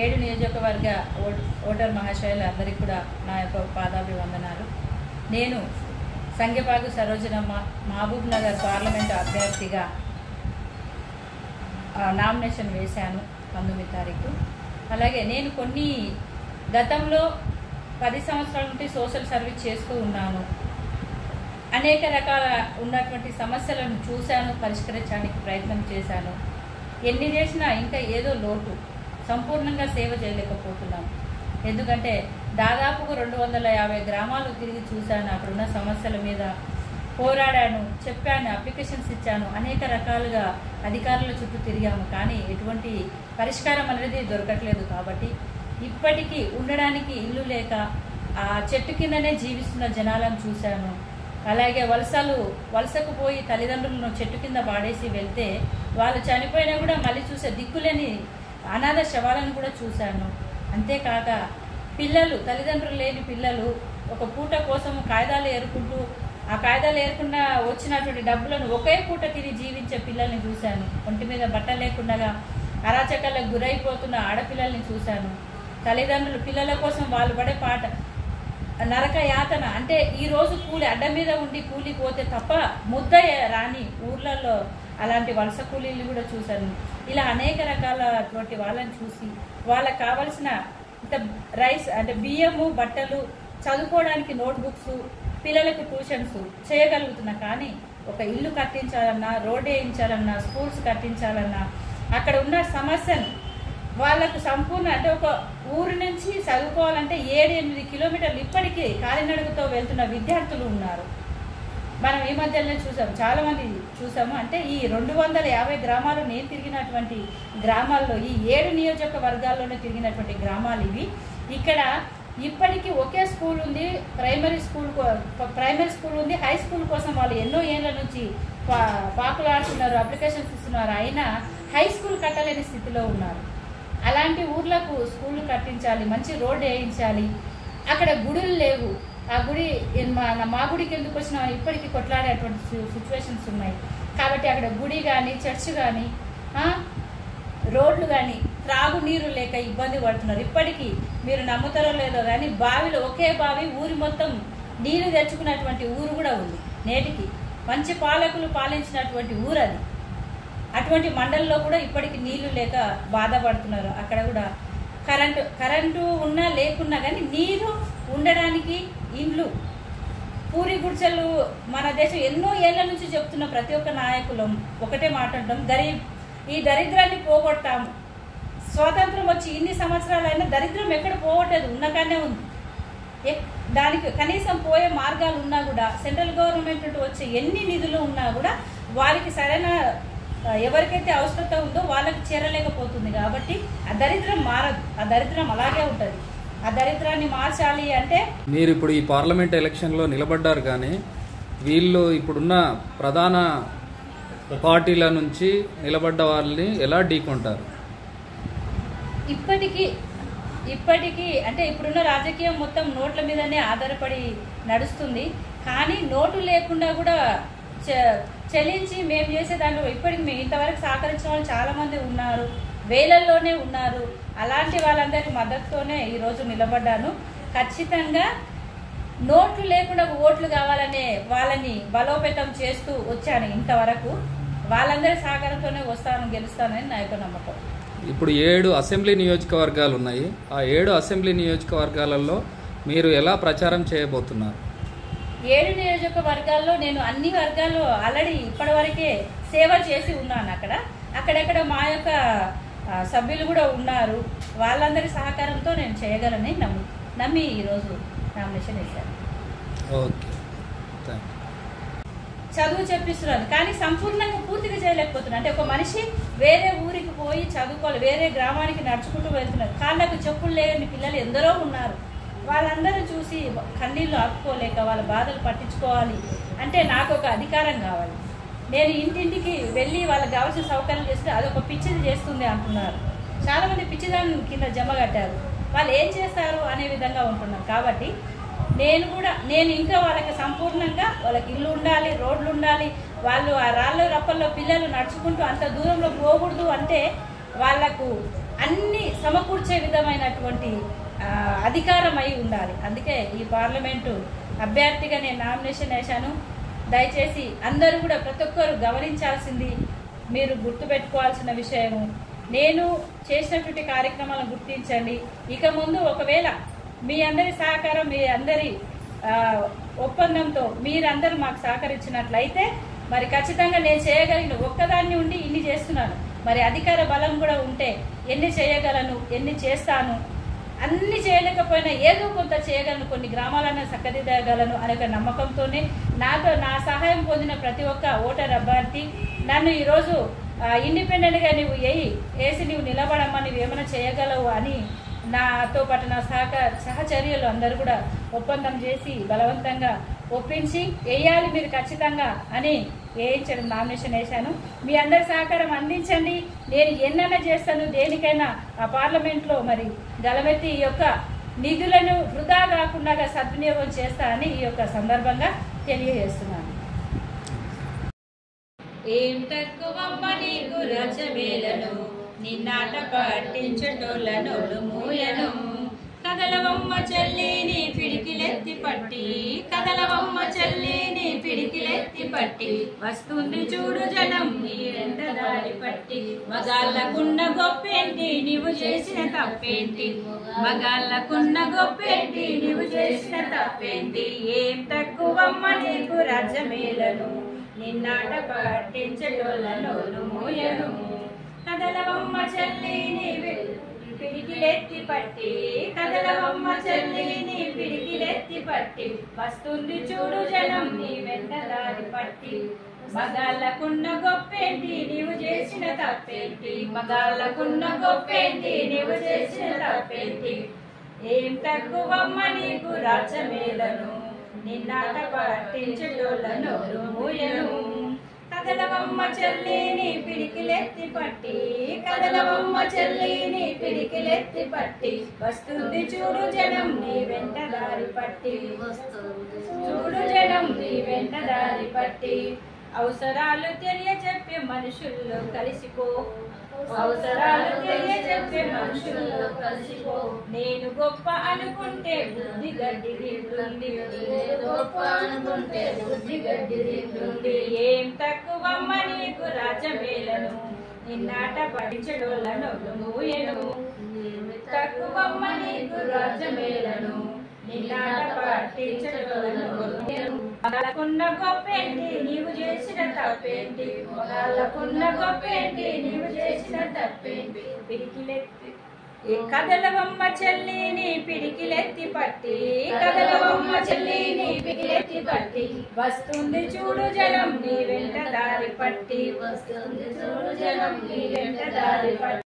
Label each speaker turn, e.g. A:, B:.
A: 7 నియోజకవర్గ ఓటర్ మహాశయులందరికీ కూడా నా యొక్క పాదాభివందనాలు. నేను సంగెపాగు సరోజనమ్మ మహబూబ్ నగర్ పార్లమెంటు అభ్యర్థిగా నామినేషన్ వేశాను 19 తారీఖు. అలాగే నేను గతంలో 10 సంవత్సరాల నుండి సోషల్ సర్వీస్ చేస్తూ ఉన్నాను. అనేక రకాల ఉన్నటువంటి సమస్యలను చూశాను, పరిష్కరించడానికి ప్రయత్నం చేశాను. ఎన్ని చేసినా ఇంకా ఏదో లోటు, సంపూర్ణంగా సేవ చేయలేకపోతున్నాను. ఎందుకంటే దాదాపుగా 250 గ్రామాలు తిరిగి చూశాను. అక్కడున్న సమస్యల మీద పోరాడాను, చెప్పాను, అప్లికేషన్స్ ఇచ్చాను, అనేక రకాలుగా అధికారుల చుట్టూ తిరిగాము. కానీ ఎటువంటి పరిష్కారం అనేది దొరకట్లేదు. కాబట్టి ఇప్పటికీ ఉండడానికి ఇల్లు లేక ఆ చెట్టు కిందనే జీవిస్తున్న జనాలను చూశాను. అలాగే వలసకు పోయి తల్లిదండ్రులను చెట్టు కింద పాడేసి వెళ్తే వాళ్ళు చనిపోయినా కూడా మళ్ళీ చూసే దిక్కులేని అనాథ శవాలను కూడా చూశాను. అంతేకాక తల్లిదండ్రులు లేని పిల్లలు ఒక పూట కోసం కాగితాలు ఏరుకుంటూ ఆ కాగితాలు ఏరుకుండా వచ్చినటువంటి డబ్బులను ఒకే పూట తిని జీవించే పిల్లల్ని చూశాను. ఒంటి మీద బట్ట లేకుండా అరాచకాలకు గురైపోతున్న ఆడపిల్లల్ని చూశాను. తల్లిదండ్రులు పిల్లల కోసం వాళ్ళు పడే పాట నరక యాతన. అంటే ఈరోజు అడ్డ మీద ఉండి కూలికి పోతే తప్ప ముద్ద రాని ఊర్లలో అలాంటి వలస కూలీలు కూడా చూశాను. ఇలా అనేక రకాలటువంటి వాళ్ళని చూసి వాళ్ళకి కావలసిన రైస్ అంటే బియ్యము, బట్టలు, చదువుకోవడానికి నోట్బుక్స్, పిల్లలకు ట్యూషన్స్ చేయగలుగుతున్నా. కానీ ఒక ఇల్లు కట్టించాలన్నా, రోడ్ వేయించాలన్నా, స్కూల్స్ కట్టించాలన్నా అక్కడ ఉన్న సమస్యను వాళ్ళకు సంపూర్ణ అంటే ఒక ఊరు నుంచి చదువుకోవాలంటే 7-8 కిలోమీటర్లు ఇప్పటికీ కాలినడకతో వెళ్తున్న విద్యార్థులు ఉన్నారు. మనం ఈ మధ్యలోనే చూసాము, చాలామంది చూసాము. అంటే ఈ 250 గ్రామాలు నేను తిరిగినటువంటి గ్రామాల్లో ఈ 7 నియోజకవర్గాల్లోనే తిరిగినటువంటి గ్రామాలు ఇవి. ఇక్కడ ఇప్పటికీ ఒకే స్కూల్ ఉంది, ప్రైమరీ స్కూల్ ఉంది. హై స్కూల్ కోసం వాళ్ళు ఎన్నో ఏళ్ల నుంచి పాకులాడుతున్నారు, అప్లికేషన్స్ ఇస్తున్నారు. అయినా హై స్కూల్ కట్టలేని స్థితిలో ఉన్నారు. అలాంటి ఊర్లకు స్కూళ్ళు కట్టించాలి, మంచి రోడ్డు వేయించాలి. అక్కడ గుడులు లేవు. ఆ గుడి మా గుడికి ఎందుకు వచ్చినా ఇప్పటికీ కొట్లాడేటువంటి సిచ్యువేషన్స్ ఉన్నాయి. కాబట్టి అక్కడ గుడి కానీ, చర్చ్ కానీ, రోడ్లు కానీ, త్రాగునీరు లేక ఇబ్బంది పడుతున్నారు. ఇప్పటికీ మీరు నమ్ముతారో లేదో కానీ ఒకే బావి ఊరి మొత్తం నీరు తెచ్చుకున్నటువంటి ఊరు కూడా ఉంది. నేటికి మంచి పాలకులు పాలించినటువంటి ఊరు అది. అటువంటి మండలంలో కూడా ఇప్పటికి నీళ్లు లేక బాధపడుతున్నారు. అక్కడ కూడా కరెంటు ఉన్నా లేకున్నా కానీ నీరు ఉండడానికి ఇండ్లు, పూరి గుడిసెలు. మన దేశం ఎన్నో ఏళ్ల నుంచి చెప్తున్న ప్రతి ఒక్క నాయకులం ఒకటే మాట అంటాం, ఈ దరిద్రాన్ని పోగొట్టాము. స్వాతంత్రం వచ్చి ఇన్ని సంవత్సరాలైనా దరిద్రం ఎక్కడ పోగొట్టేది, ఉన్నకానే ఉంది. దానికి కనీసం పోయే మార్గాలు ఉన్నా కూడా సెంట్రల్ గవర్నమెంట్ నుండి వచ్చే ఎన్ని నిధులు ఉన్నా కూడా వారికి సరైన ఎవరికైతే అవసరత ఉందో వాళ్ళకి చేరలేకపోతుంది. కాబట్టి ఆ దరిద్రం మారదు, ఆ దరిద్రం అలాగే ఉంటుంది. ఆ దరిద్రాన్ని మార్చాలి అంటే
B: మీరు ఇప్పుడు ఈ పార్లమెంట్ ఎలక్షన్లో నిలబడ్డారు. కానీ వీళ్ళు ఇప్పుడున్న ప్రధాన పార్టీల నుంచి నిలబడ్డ వాళ్ళని ఎలా ఢీకొంటారు?
A: ఇప్పటికీ అంటే ఇప్పుడున్న రాజకీయం మొత్తం నోట్ల మీదనే ఆధారపడి నడుస్తుంది. కానీ నోటు లేకుండా కూడా చెల్లించి మేము చేసే దాంట్లో ఇప్పటికి మేము ఇంతవరకు సహకరించిన వాళ్ళు చాలామంది ఉన్నారు, వేలల్లోనే ఉన్నారు. అలాంటి వాళ్ళందరికీ మద్దతుతోనే ఈరోజు నిలబడ్డాను. ఖచ్చితంగా నోట్లు లేకుండా ఓట్లు కావాలనే వాళ్ళని బలోపేతం చేస్తూ వచ్చాను. ఇంతవరకు వాళ్ళందరి సహకారంతోనే గెలుస్తానని నా యొక్క నమ్మకం.
B: ఇప్పుడు 7 అసెంబ్లీ నియోజకవర్గాలు ఉన్నాయి. ఆ 7 అసెంబ్లీ నియోజకవర్గాలలో మీరు ఎలా ప్రచారం చేయబోతున్నారు?
A: 7 నియోజకవర్గాల్లో నేను అన్ని వర్గాల్లో ఆల్రెడీ ఇప్పటివరకే సేవ చేసి ఉన్నాను. అక్కడెక్కడ మా యొక్క సభ్యులు కూడా ఉన్నారు. వాళ్ళందరి సహకారంతో నేను చేయగలని నమ్మి ఈరోజు నామినేషన్ వేశాను.
B: ఓకే,
A: చదువు చెప్పిస్తున్నారు కానీ సంపూర్ణంగా పూర్తిగా చేయలేకపోతున్నారు. అంటే ఒక మనిషి వేరే ఊరికి పోయి చదువుకోవాలి, వేరే గ్రామానికి నడుచుకుంటూ వెళ్తున్నారు. కాళ్ళకు చెప్పులు లేని పిల్లలు ఎందరో ఉన్నారు. వాళ్ళందరూ చూసి కన్నీళ్ళు ఆపుకోలేక వాళ్ళ బాధలు పట్టించుకోవాలి అంటే నాకు ఒక అధికారం కావాలి. నేను ఇంటింటికి వెళ్ళి వాళ్ళకి కావాల్సిన సౌకర్యాలు చేస్తే అదొక పిచ్చిది చేస్తుంది అంటున్నారు. చాలామంది పిచ్చిదాన్ని కింద జమ కట్టారు. వాళ్ళు ఏం చేస్తారు అనే విధంగా ఉంటున్నారు. కాబట్టి నేను ఇంకా వాళ్ళకి సంపూర్ణంగా వాళ్ళకి ఇల్లు ఉండాలి, రోడ్లు ఉండాలి. వాళ్ళు ఆ రాళ్ళ రప్పల్లో పిల్లలు నడుచుకుంటూ అంత దూరంలో పోకూడదు అంటే వాళ్లకు అన్ని సమకూర్చే విధమైనటువంటి అధికారం అయి ఉండాలి. అందుకే ఈ పార్లమెంటు అభ్యర్థిగా నేను నామినేషన్ వేశాను. దయచేసి అందరూ కూడా ప్రతి ఒక్కరు గమనించాల్సింది, మీరు గుర్తుపెట్టుకోవాల్సిన విషయము, నేను చేసినటువంటి కార్యక్రమాలను గుర్తించండి. ఇక ముందు ఒకవేళ మీ అందరి సహకారం, మీ అందరి ఒప్పందంతో మీరందరూ మాకు సహకరించినట్లయితే మరి ఖచ్చితంగా నేను చేయగలిగిన ఒక్కదాన్ని ఉండి ఇన్ని చేస్తున్నాను. మరి అధికార బలం కూడా ఉంటే ఎన్ని చేయగలను, ఎన్ని చేస్తాను, అన్ని చేయలేకపోయినా ఏదో కొంత చేయగలను, కొన్ని గ్రామాలను చక్కదిద్దగలను అనే నమ్మకంతోనే నాతో నా సహాయం పొందిన ప్రతి ఒక్క ఓటర్ అభ్యర్థి నన్ను ఈరోజు ఇండిపెండెంట్గా నువ్వు వేసి నువ్వు నిలబడమ్మా, నువ్వు ఏమైనా చేయగలవు అని నాతో పాటు నా సహచర్యలు అందరూ కూడా ఒప్పందం చేసి బలవంతంగా ఒప్పించి వేయాలి మీరు ఖచ్చితంగా అని వేయించడం నామినేషన్ వేశాను. మీ అందరి సహకారం అందించండి. నేను ఎన్నైనా చేస్తాను, దేనికైనా ఆ పార్లమెంట్లో మరి గలమెత్తి ఈ యొక్క నిధులను వృధా కాకుండా సద్వినియోగం చేస్తా అని ఈ యొక్క సందర్భంగా తెలియజేస్తున్నాను. ఏం తక్కువమ్మ నీకు రచమేలను, నిన్నాట పట్టించటోళ్ళను మూయను, కదలవమ్మ చెల్లిని పిడికిలెత్తి పట్టి, కదలవమ్మ చెల్లిని పిడికిలెత్తి పట్టి, వస్తుంది చూడు జనం నీ వెంట దారి పట్టి, మగాళ్ళకున్న గొప్పేంటి నీవు చేసిన తప్పేంటి, మగాళ్ళకున్న గొప్పేంటి నీవు చేసిన తప్పేంటి, ఏం తక్కువమ్మ నీకు రాజ్యమేలను, నిన్నాట పట్టించటోళ్ళను మూయను, కదలవమ్మ చెల్లిని పిడికిలెత్తి పట్టి, కదలవమ్మ చెల్లిని పిడికిలెత్తి పట్టి, వస్తుంది చూడు జనం నీ వెంట దారి పట్టి, మగాళ్ళకున్న గొప్పేంటి నీవు చేసిన తప్పేంటి, మగాళ్ళకున్న గొప్పేంటి నీవు చేసిన తప్పేంటి, ఏం తక్కువమ్మ నీకు రాచమేలను, నిన్నాట పట్టించటోళ్ళను మూయను, కదలవమ్మ చెల్లిని పిడికిలెత్తి పట్టి, కదలవమ్మ చెల్లిని పిడికిలెత్తి పట్టి, వస్తుంది చూడు జనం నీ వెంట దారి పట్టి, చూడు జనం నీ వెంట దారి పట్టి, అవసరాలు తెలియజెప్పే మనుషుల్లో కలిసిపో, అవసరాలు తెలియజెప్పే మనుషుల్లో కలిసిపో, నేను గొప్ప అనుకుంటే బుద్ధి గడ్డి తింటుంది, గొప్ప అనుకుంటే బుద్ధి గడ్డి తింటుంది, ఏం తక్కువమ్మ నీకు రాజమేలను, నిన్నాట పట్టించడోళ్ళను మూయను, తక్కువమ్మ నీకు రాజమేలను, నిన్నాట పట్టించడోళ్ళను మూయను, మగాళ్ళకున్న గొప్పేంటి నీవు చేసిన తప్పేంటి, మగాళ్ళకున్న గొప్పేంటి నీవు చేసిన తప్పేంటి, పిడికిలెత్తి కదలవమ్మ చెల్లిని పిడికిలెత్తి పట్టి, కదలవమ్మ చెల్లిని పిడికిలెత్తి పట్టి, వస్తుంది చూడు జనం నీ వెంట దారి పట్టి, వస్తుంది చూడు జనం నీ వెంట దారి పట్టి.